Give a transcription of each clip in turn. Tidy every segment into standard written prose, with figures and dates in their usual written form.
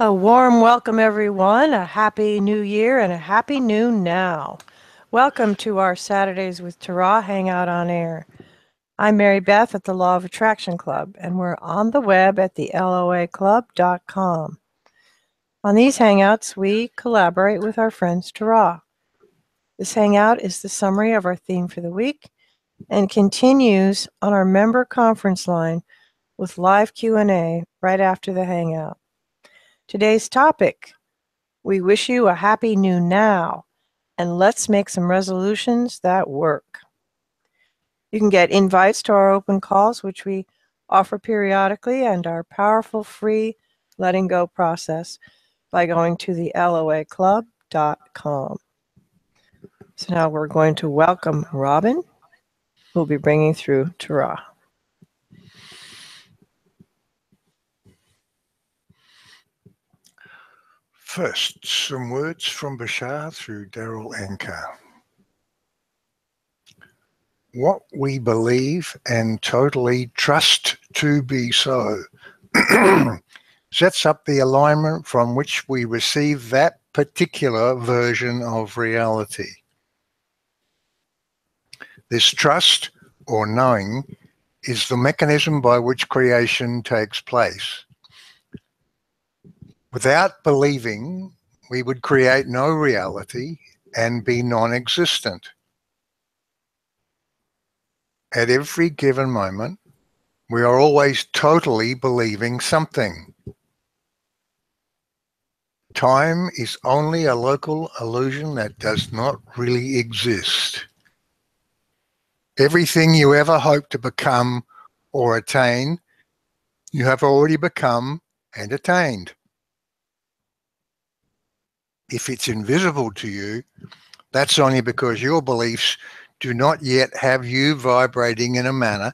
A warm welcome, everyone. A happy new year and a happy new now. Welcome to our Saturdays with Tara Hangout on Air. I'm Mary Beth at the Law of Attraction Club, and we're on the web at the loaclub.com. On these hangouts, we collaborate with our friends Tara. This hangout is the summary of our theme for the week and continues on our member conference line with live Q&A right after the hangout. Today's topic: we wish you a happy new now, and let's make some resolutions that work. You can get invites to our open calls, which we offer periodically, and our powerful free letting go process by going to the loaclub.com. So now we're going to welcome Robin, who will be bringing through Tara. First, some words from Bashar through Daryl Anker. What we believe and totally trust to be so sets up the alignment from which we receive that particular version of reality. This trust or knowing is the mechanism by which creation takes place. Without believing, we would create no reality and be non-existent. At every given moment, we are always totally believing something. Time is only a local illusion that does not really exist. Everything you ever hope to become or attain, you have already become and attained. If it's invisible to you, that's only because your beliefs do not yet have you vibrating in a manner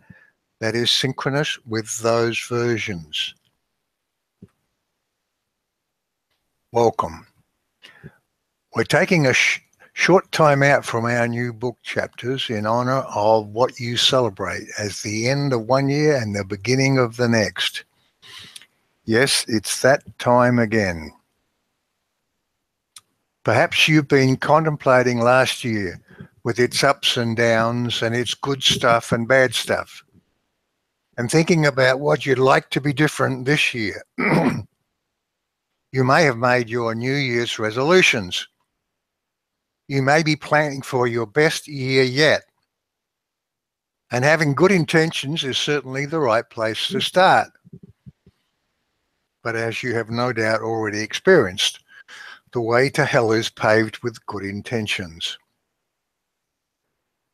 that is synchronous with those versions. Welcome. We're taking a short time out from our new book chapters in honor of what you celebrate as the end of one year and the beginning of the next. Yes, it's that time again. Perhaps you've been contemplating last year with its ups and downs and its good stuff and bad stuff, and thinking about what you'd like to be different this year. You may have made your New Year's resolutions. You may be planning for your best year yet. And having good intentions is certainly the right place to start. But as you have no doubt already experienced, the way to hell is paved with good intentions.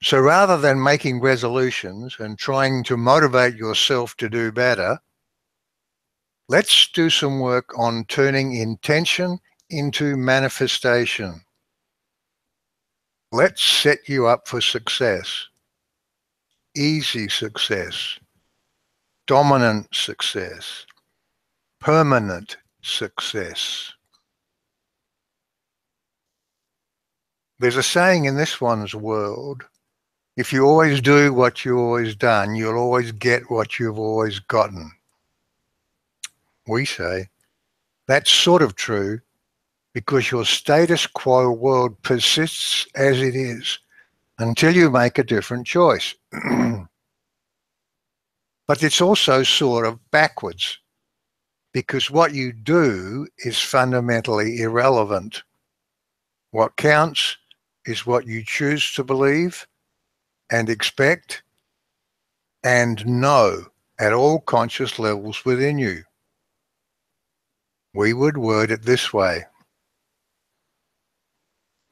So rather than making resolutions and trying to motivate yourself to do better, let's do some work on turning intention into manifestation. Let's set you up for success. Easy success. Dominant success. Permanent success. There's a saying in this one's world: if you always do what you've always done, you'll always get what you've always gotten. We say that's sort of true because your status quo world persists as it is until you make a different choice. But it's also sort of backwards because what you do is fundamentally irrelevant. What counts is what you choose to believe and expect and know at all conscious levels within you. We would word it this way: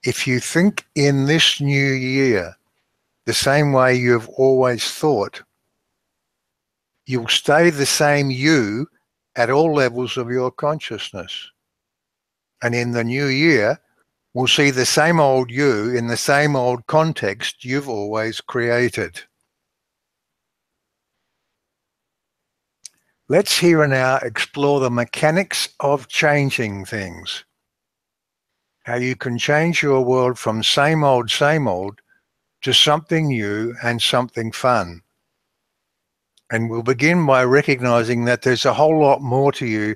if you think in this new year the same way you've always thought, you'll stay the same you at all levels of your consciousness. And in the new year, we'll see the same old you in the same old context you've always created. Let's here and now explore the mechanics of changing things. How you can change your world from same old to something new and something fun. And we'll begin by recognizing that there's a whole lot more to you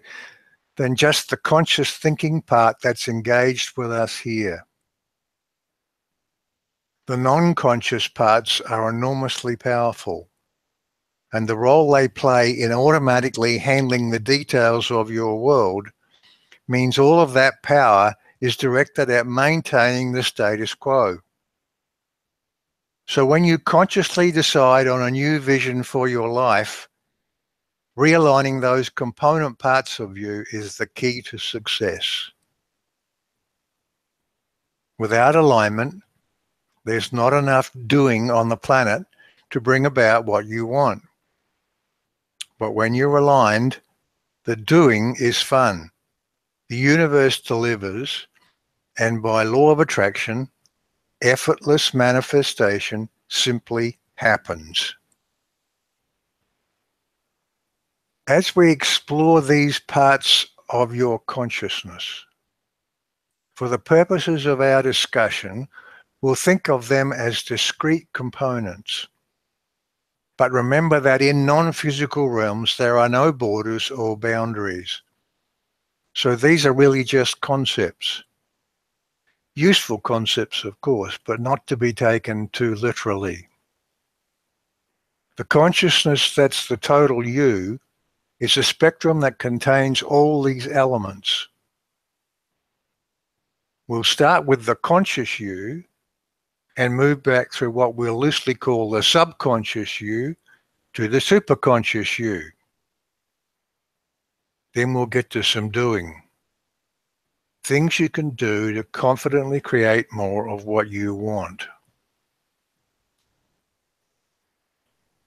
than just the conscious thinking part that's engaged with us here. The non-conscious parts are enormously powerful, and the role they play in automatically handling the details of your world means all of that power is directed at maintaining the status quo. So when you consciously decide on a new vision for your life, realigning those component parts of you is the key to success. Without alignment, there's not enough doing on the planet to bring about what you want. But when you're aligned, the doing is fun. The universe delivers, and by law of attraction, effortless manifestation simply happens. As we explore these parts of your consciousness, for the purposes of our discussion, we'll think of them as discrete components. But remember that in non-physical realms, there are no borders or boundaries. So these are really just concepts. Useful concepts, of course, but not to be taken too literally. The consciousness that's the total you is a spectrum that contains all these elements. We'll start with the conscious you and move back through what we'll loosely call the subconscious you to the superconscious you. Then we'll get to some doing. Things you can do to confidently create more of what you want.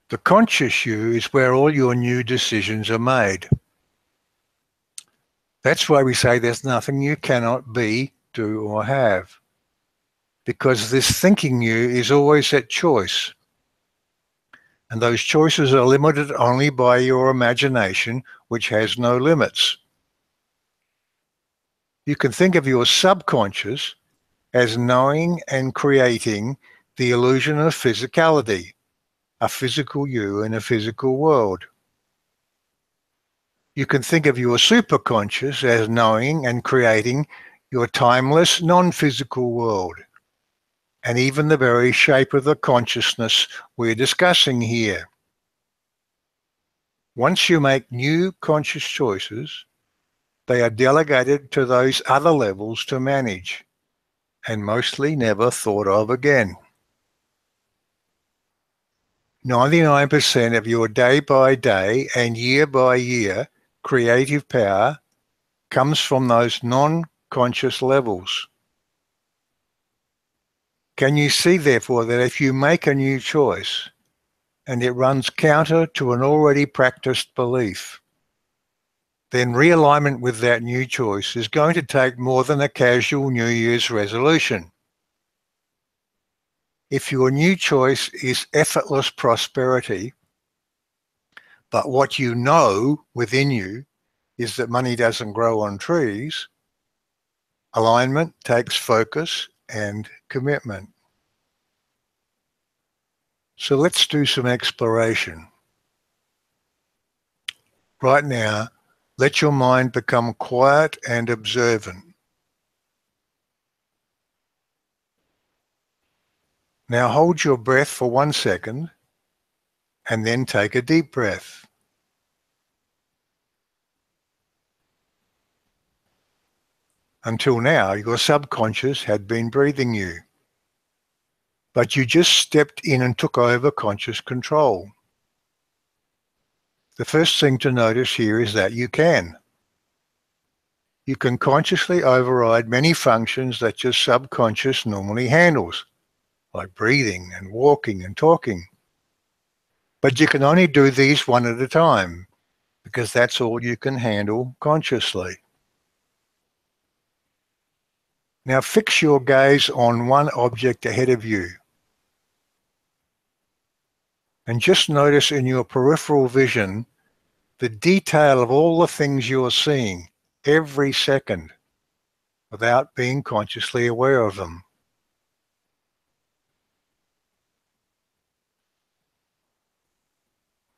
The conscious you is where all your new decisions are made. That's why we say there's nothing you cannot be, do, or have. Because this thinking you is always at choice. And those choices are limited only by your imagination, which has no limits. You can think of your subconscious as knowing and creating the illusion of physicality, a physical you in a physical world. You can think of your superconscious as knowing and creating your timeless, non-physical world, and even the very shape of the consciousness we're discussing here. Once you make new conscious choices, they are delegated to those other levels to manage, and mostly never thought of again. 99% of your day by day and year by year creative power comes from those non-conscious levels. Can you see, therefore, that if you make a new choice and it runs counter to an already practiced belief, then realignment with that new choice is going to take more than a casual New Year's resolution. If your new choice is effortless prosperity, but what you know within you is that money doesn't grow on trees, alignment takes focus and commitment. So let's do some exploration. Right now, let your mind become quiet and observant. Now hold your breath for 1 second and then take a deep breath. Until now, your subconscious had been breathing you, but you just stepped in and took over conscious control. The first thing to notice here is that you can. You can consciously override many functions that your subconscious normally handles, like breathing and walking and talking. But you can only do these one at a time, because that's all you can handle consciously. Now fix your gaze on one object ahead of you. And just notice in your peripheral vision the detail of all the things you're seeing every second without being consciously aware of them.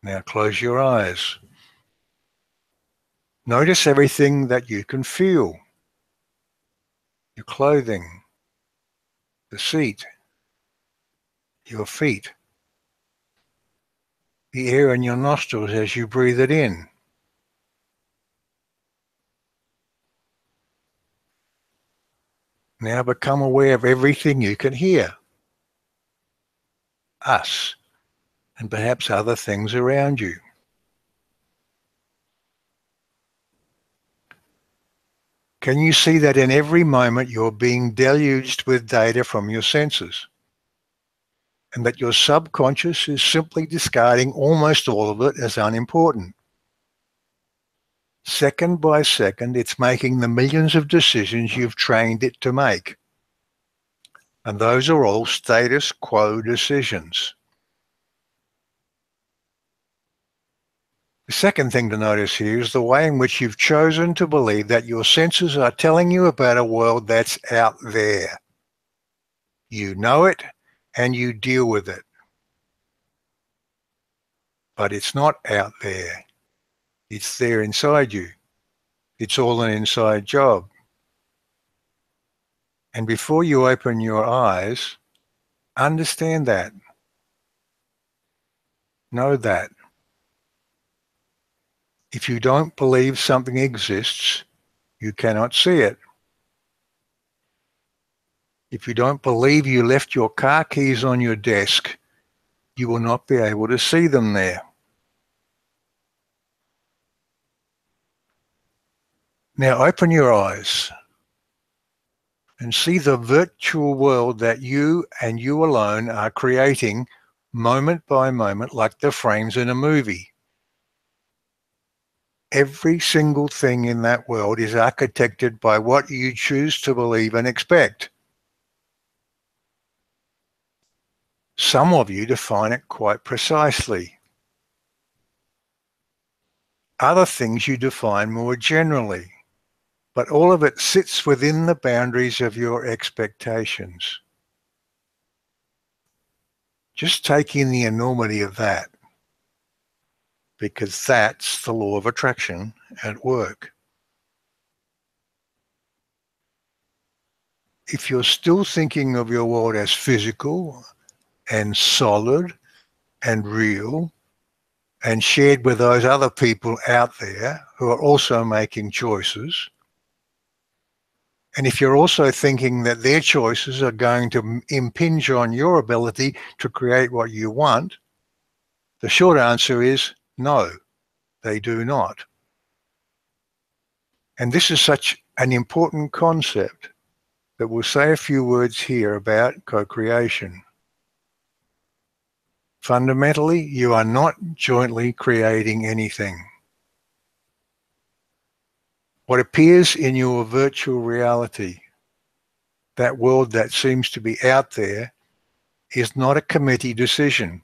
Now close your eyes. Notice everything that you can feel. Your clothing, the seat, your feet, the air in your nostrils as you breathe it in. Now become aware of everything you can hear. Us, and perhaps other things around you. Can you see that in every moment you're being deluged with data from your senses? And that your subconscious is simply discarding almost all of it as unimportant. Second by second, it's making the millions of decisions you've trained it to make. And those are all status quo decisions. The second thing to notice here is the way in which you've chosen to believe that your senses are telling you about a world that's out there. You know it and you deal with it. But it's not out there. It's there inside you. It's all an inside job. And before you open your eyes, understand that. Know that. If you don't believe something exists, you cannot see it. If you don't believe you left your car keys on your desk, you will not be able to see them there. Now open your eyes and see the virtual world that you and you alone are creating moment by moment, like the frames in a movie. Every single thing in that world is architected by what you choose to believe and expect. Some of you define it quite precisely. Other things you define more generally, but all of it sits within the boundaries of your expectations. Just take in the enormity of that, because that's the law of attraction at work. If you're still thinking of your world as physical and solid and real and shared with those other people out there who are also making choices, and if you're also thinking that their choices are going to impinge on your ability to create what you want, the short answer is no, they do not. And this is such an important concept that we'll say a few words here about co-creation. Fundamentally, you are not jointly creating anything. What appears in your virtual reality, that world that seems to be out there, is not a committee decision.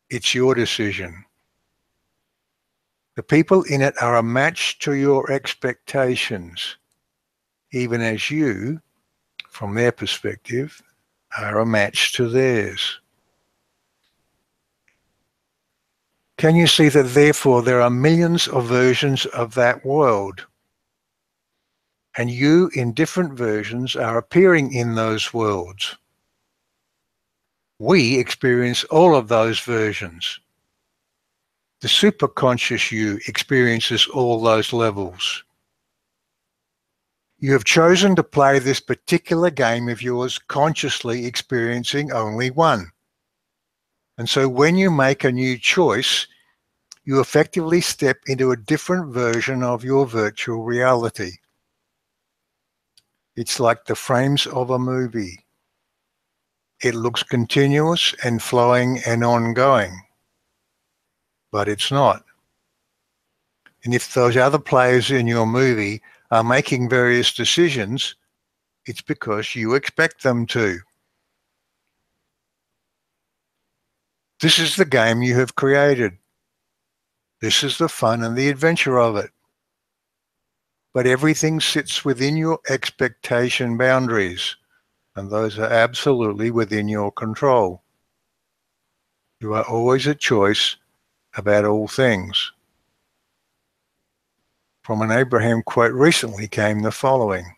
It's your decision. The people in it are a match to your expectations, even as you, from their perspective, are a match to theirs. Can you see that therefore there are millions of versions of that world? And you, in different versions, are appearing in those worlds. We experience all of those versions. The superconscious you experiences all those levels. You have chosen to play this particular game of yours consciously experiencing only one. And so when you make a new choice, you effectively step into a different version of your virtual reality. It's like the frames of a movie. It looks continuous and flowing and ongoing, but it's not. And if those other players in your movie are making various decisions, it's because you expect them to. This is the game you have created. This is the fun and the adventure of it. But everything sits within your expectation boundaries, and those are absolutely within your control. You are always at choice about all things. From an Abraham quote recently came the following: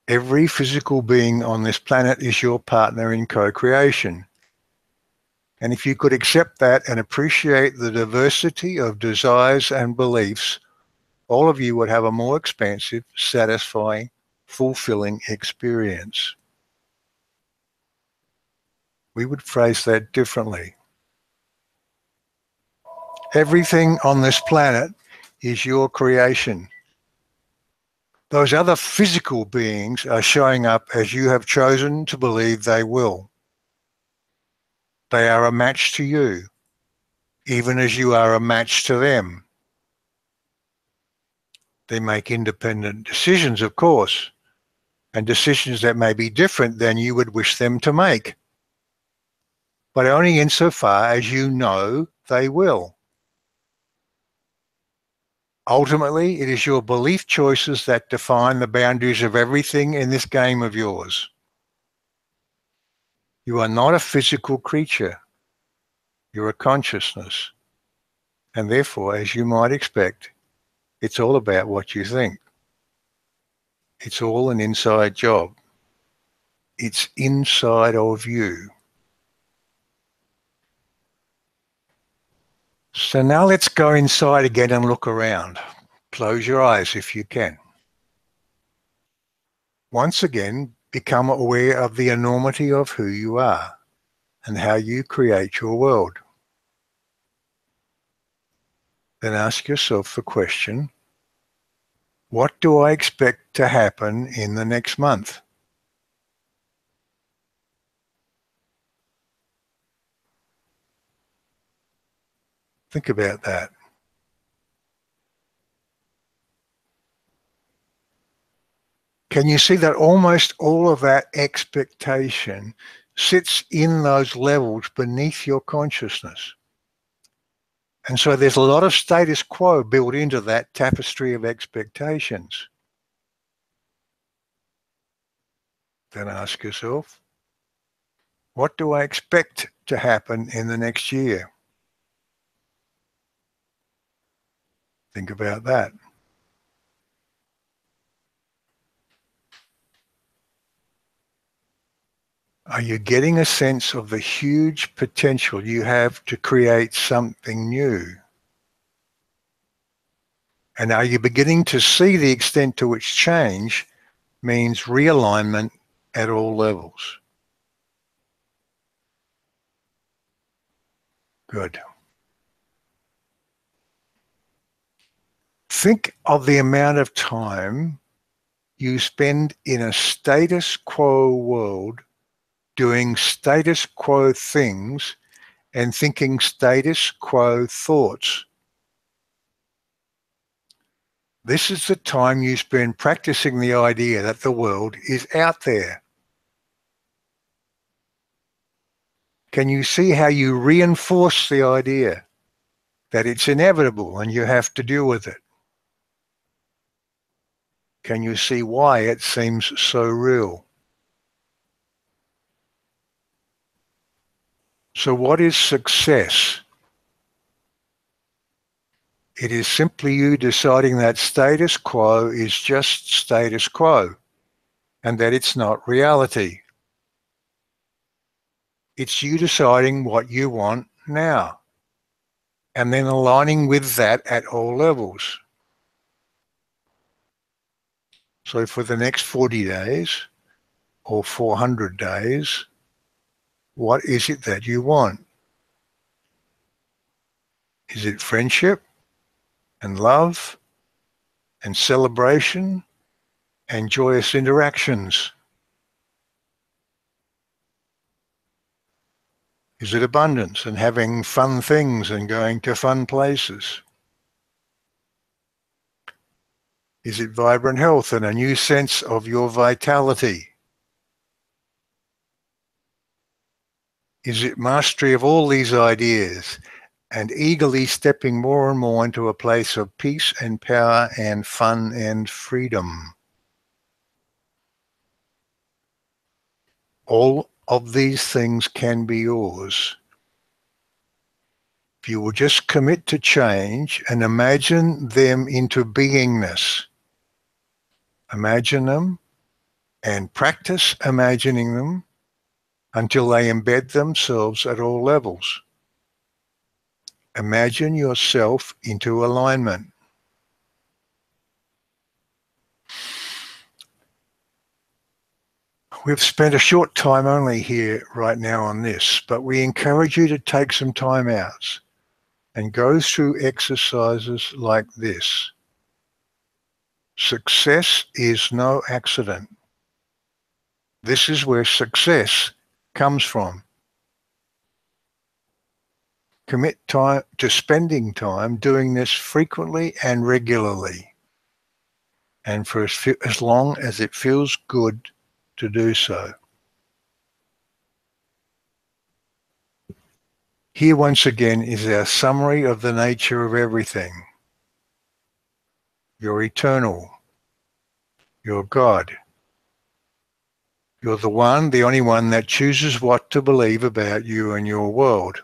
every physical being on this planet is your partner in co-creation. And if you could accept that and appreciate the diversity of desires and beliefs, all of you would have a more expansive, satisfying, fulfilling experience. We would phrase that differently. Everything on this planet is your creation. Those other physical beings are showing up as you have chosen to believe they will. They are a match to you, even as you are a match to them. They make independent decisions, of course, and decisions that may be different than you would wish them to make, but only insofar as you know they will. Ultimately, it is your belief choices that define the boundaries of everything in this game of yours. You are not a physical creature. You're a consciousness. And therefore, as you might expect, it's all about what you think. It's all an inside job. It's inside of you. So now let's go inside again and look around. Close your eyes if you can. Once again, become aware of the enormity of who you are and how you create your world. Then ask yourself the question, what do I expect to happen in the next month? Think about that. Can you see that almost all of that expectation sits in those levels beneath your consciousness? And so there's a lot of status quo built into that tapestry of expectations. Then ask yourself, what do I expect to happen in the next year? Think about that. Are you getting a sense of the huge potential you have to create something new? And are you beginning to see the extent to which change means realignment at all levels? Good. Think of the amount of time you spend in a status quo world doing status quo things and thinking status quo thoughts. This is the time you spend practicing the idea that the world is out there. Can you see how you reinforce the idea that it's inevitable and you have to deal with it? Can you see why it seems so real? So what is success? It is simply you deciding that status quo is just status quo and that it's not reality. It's you deciding what you want now and then aligning with that at all levels. So for the next 40 days or 400 days, what is it that you want? Is it friendship and love and celebration and joyous interactions? Is it abundance and having fun things and going to fun places? Is it vibrant health and a new sense of your vitality? Is it mastery of all these ideas and eagerly stepping more and more into a place of peace and power and fun and freedom? All of these things can be yours If you will just commit to change and imagine them into beingness, imagine them and practice imagining them until they embed themselves at all levels. Imagine yourself into alignment. We've spent a short time only here right now on this, but we encourage you to take some time out and go through exercises like this. Success is no accident. This is where success comes from. Commit time to spending time doing this frequently and regularly, and for as long as it feels good to do so. Here once again is our summary of the nature of everything. You're eternal. You're God. You're the one, the only one that chooses what to believe about you and your world.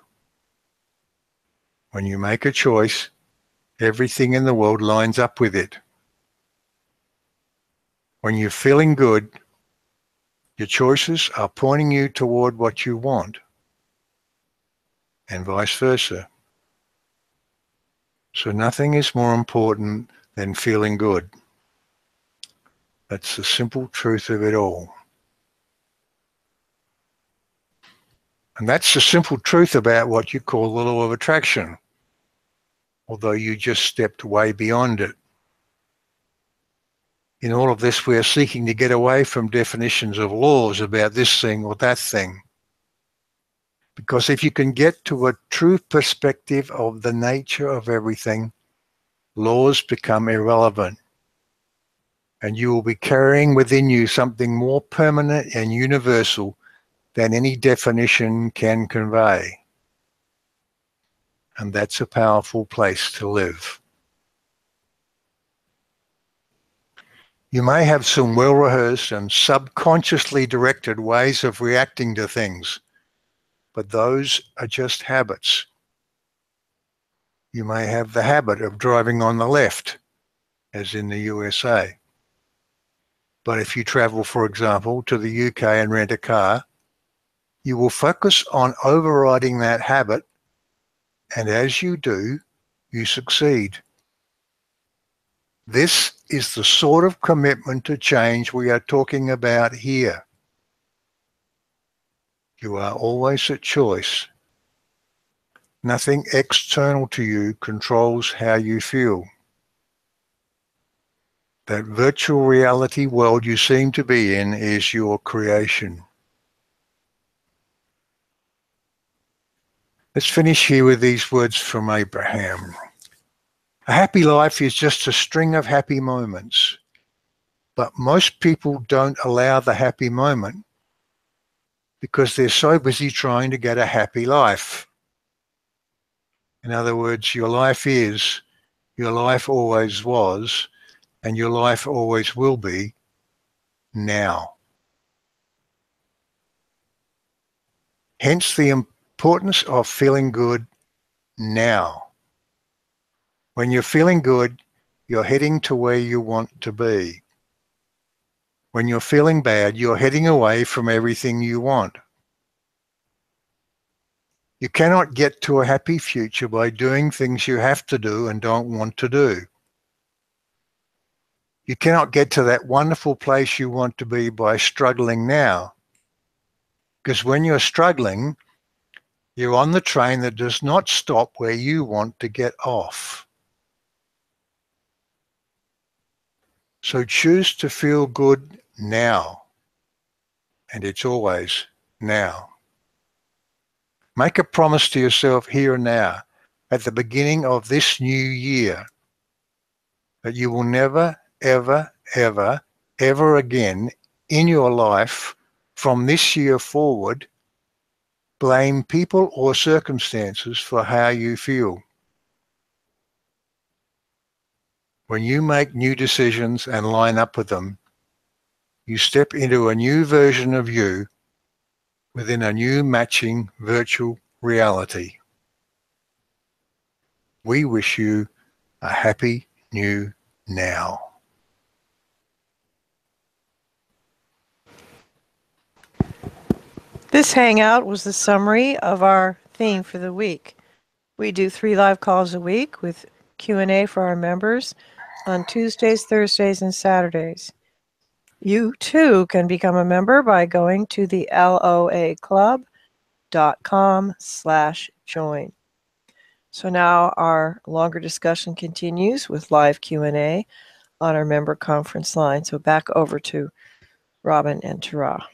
When you make a choice, everything in the world lines up with it. When you're feeling good, your choices are pointing you toward what you want, and vice versa. So nothing is more important than feeling good. That's the simple truth of it all. And that's the simple truth about what you call the law of attraction, although you just stepped way beyond it. In all of this, we are seeking to get away from definitions of laws about this thing or that thing. Because if you can get to a true perspective of the nature of everything, laws become irrelevant. And you will be carrying within you something more permanent and universal than any definition can convey. And that's a powerful place to live. You may have some well-rehearsed and subconsciously directed ways of reacting to things, but those are just habits. You may have the habit of driving on the left, as in the USA. But if you travel, for example, to the UK and rent a car, you will focus on overriding that habit, and as you do, you succeed. This is the sort of commitment to change we are talking about here. You are always at choice. Nothing external to you controls how you feel. That virtual reality world you seem to be in is your creation. Let's finish here with these words from Abraham. A happy life is just a string of happy moments, but most people don't allow the happy moment because they're so busy trying to get a happy life. In other words, your life is, your life always was, and your life always will be now. Hence the importance of feeling good now. When you're feeling good, you're heading to where you want to be. When you're feeling bad, you're heading away from everything you want. You cannot get to a happy future by doing things you have to do and don't want to do. You cannot get to that wonderful place you want to be by struggling now. Because when you're struggling, you're on the train that does not stop where you want to get off. So choose to feel good now. And it's always now. Make a promise to yourself here and now, at the beginning of this new year, that you will never, ever, ever, ever again in your life from this year forward blame people or circumstances for how you feel. When you make new decisions and line up with them, you step into a new version of you within a new matching virtual reality. We wish you a happy new now. This hangout was the summary of our theme for the week. We do 3 live calls a week with Q&A for our members on Tuesdays, Thursdays, and Saturdays. You too can become a member by going to the loaclub.com/join. So now our longer discussion continues with live Q&A on our member conference line. So back over to Robin and Tara.